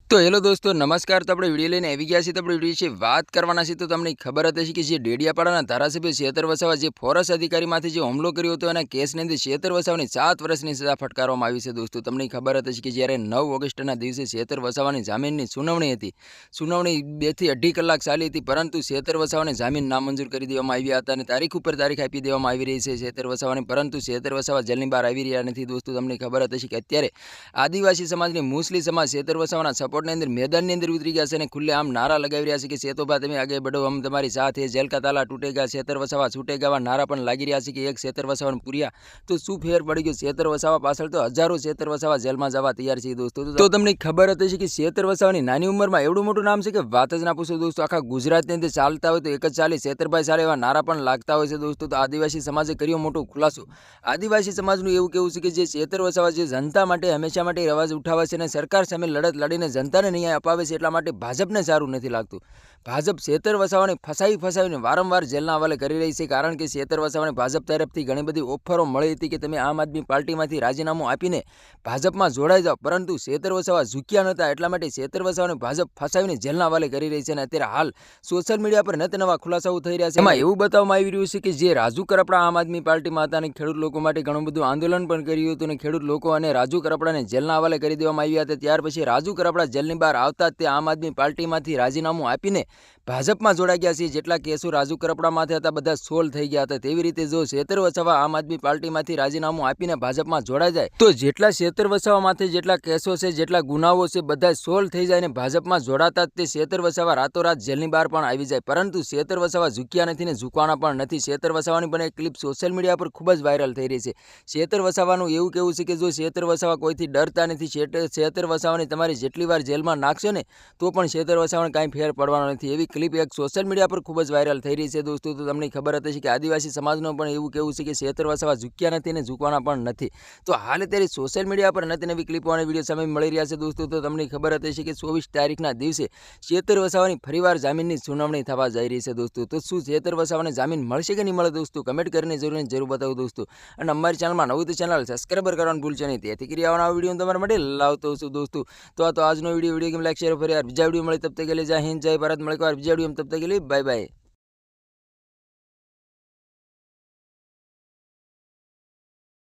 तो हेलो दोस्तों नमस्कार। तो આપણે વિડીયો લઈને આવી ગયા છીએ। તો આપણે વિડીયો વિશે વાત કરવાના છે। તો તમને ખબર હતી કે જે ડેડિયાપાડાના ધારાસભ્ય શેતર વસાવા જે ફોરેસ્ટ અધિકારીમાંથી જે હુમલો કર્યો હતો એના કેસની અંદર શેતર વસાવાની 7 વર્ષની સજા ફટકારવામાં આવી છે। દોસ્તો તમને ખબર હતી કે જ્યારે 9 ઓગસ્ટના દિવસે શેતર વસાવાની જામીનની સુનાવણી હતી। સુનાવણી 2 થી 2.5 કલાક ચાલી હતી, પરંતુ શેતર વસાવાને જામીન નામંજૂર કરી દેવામાં આવ્યા હતા અને તારીખ ઉપર તારીખ આપી દેવામાં આવી રહી છે શેતર વસાવાને, પરંતુ શેતર વસાવા જેલની બહાર આવી રહ્યા નથી। દોસ્તો તમને ખબર હતી કે અત્યારે આદિવાસી સમાજની મુસ્લિમ સમાજ શેતર વસાવાના સપોર્ટની અંદર मैदान अंदर उतरी गया है। खुले आम नारा लगा रहा है कि सेतोबा તમે आगे बढ़ो, हम तुम्हारी साथ है, जेल का ताला टूटेगा, शेतर वसावा छूटेगा। नारा पण लागी रहा है कि एक शेतर वसावा पूर्या तो शू फेर पड़ी गयो। शेतर वसावा पाछळ तो हजारों शेतर वसावा जेल में जवा तैयार है। दोस्तों तो तमने खबर हती कि शेतर वसावानी नानी उंमर में एवडું મોટું नाम है कि बात ज ना पूछो। दोस्तों आखा गुजरात अंदर चालता हो तो एक ज चाले शेतरभाई सारे एवा नारा पण लागता होय छे। दोस्तों तो आदिवासी समाजे कर्यो मोटो खुलासो। आदिवासी समाजनुं एवुं कहेवुं छे कि जे शेतर वसावा जे जनता माटे हमेशा माटे अवाज उठावे छे ने सरकार सामे लड़त लड़ीने जनताने न्याय अपावे छे, એટલા માટે ભાજપને સારું નથી લાગતું। ભાજપ શેતર વસાવાને ફસાવીને વારંવાર જેલના હવાલે કરી રહી છે, કારણ કે શેતર વસાવાને ભાજપ તરફથી ઘણી બધી ઓફરો મળી હતી કે તમે આમ આદમી પાર્ટીમાંથી રાજીનામું આપીને ભાજપમાં જોડાઈ જાઓ, પરંતુ શેતર વસાવા ઝૂક્યા નહોતા। એટલા માટે શેતર વસાવાને ભાજપ ફસાવીને જેલના હવાલે કરી રહી છે અને અત્યારે હાલ સોશિયલ મીડિયા પર નવા ખુલાસાઓ થઈ રહ્યા છે। એમાં એવું બતાવવામાં આવી રહ્યું છે કે જે રાજુ કરપડા આમ આદમી પાર્ટીમાં હતા અને ખેડૂત લોકો માટે ઘણું બધું આંદોલન પણ કર્યું હતું અને ખેડૂત લોકો અને રાજુ કરપડાને જેલના હવાલે કરી દેવામાં આવ્યા હતા। ત્યાર પછી રાજુ કરપડા જેલની બહાર આવતા તે આમ આદમી પાર્ટીમાંથી રાજીનામું આપીને ભાજપમાં જોડાઈ ગયા છે। જેટલા કેસો રાજુ કરપડા માથે હતા બધા સોલ્વ થઈ ગયા હતા। તેવી રીતે જો શેતર વસાવા આમ આદમી પાર્ટીમાંથી રાજીનામું આપીને ભાજપમાં જોડાઈ જાય તો જેટલા શેતર વસાવા માથે જેટલા કેસો છે, જેટલા ગુનાઓ છે, બધા સોલ્વ થઈ જાય અને ભાજપમાં જોડાતા તે શેતર વસાવા રાતોરાત જેલની બહાર પણ આવી જાય। પરંતુ શેતર વસાવા ઝૂક્યા નથી ને ઝૂકવાના પણ નથી। શેતર વસાવાની પણ એક ક્લિપ સોશિયલ મીડિયા પર ખૂબ જ વાયરલ થઈ રહી છે। શેતર વસાવાનું એવું કહેવું છે કે જો શેતર વસાવા કોઈથી ડરતા નથી, શેતર વસાવાની તમારી જેટલી વાર જેલમાં નાખશો ને તો પણ શેતર વસાવાને કાંઈ ફેર પડવાનો નથી। એવી ક્લિપ એક સોશિયલ મીડિયા પર ખૂબ જ વાયરલ થઈ રહી છે। દોસ્તો તો તમને ખબર હતી કે આદિવાસી સમાજનું પણ એવું કહેવું છે કે શેતર વસાવા ઝૂક્યા નથી ને ઝૂકવાના પણ નથી। તો હાલ અત્યારે સોશિયલ મીડિયા પર નવી ક્લિપો અને વિડીયો સામે મળી રહ્યા છે। દોસ્તો તો તમને ખબર હતી કે 24 તારીખના દિવસે શેતર વસાવાની ફરીવાર જામીનની સુનાવણી થવા જઈ રહી છે। દોસ્તો તો શું શેતર વસાવાને જામીન મળશે કે નહીં મળે દોસ્તો કમેન્ટ કરીને જરૂર બતાવો દોસ્તો। અને અમારી ચેનલમાં નવું તો ચેનલ સબસ્ક્રાઈબર કરવાનું ભૂલશો નહીં, તેથી કરી આવવાના વિડીયો તમારા માટે લાવતો છું દોસ્તો। તો આજનો વિડીયો કેમ લાઈક શેર ફરી બીજા વિડીયો મળે તબ તક के लिए जय हिंद जय भारत। મળે બીજા વિડીયો તબ તક के लिए बाय बाय।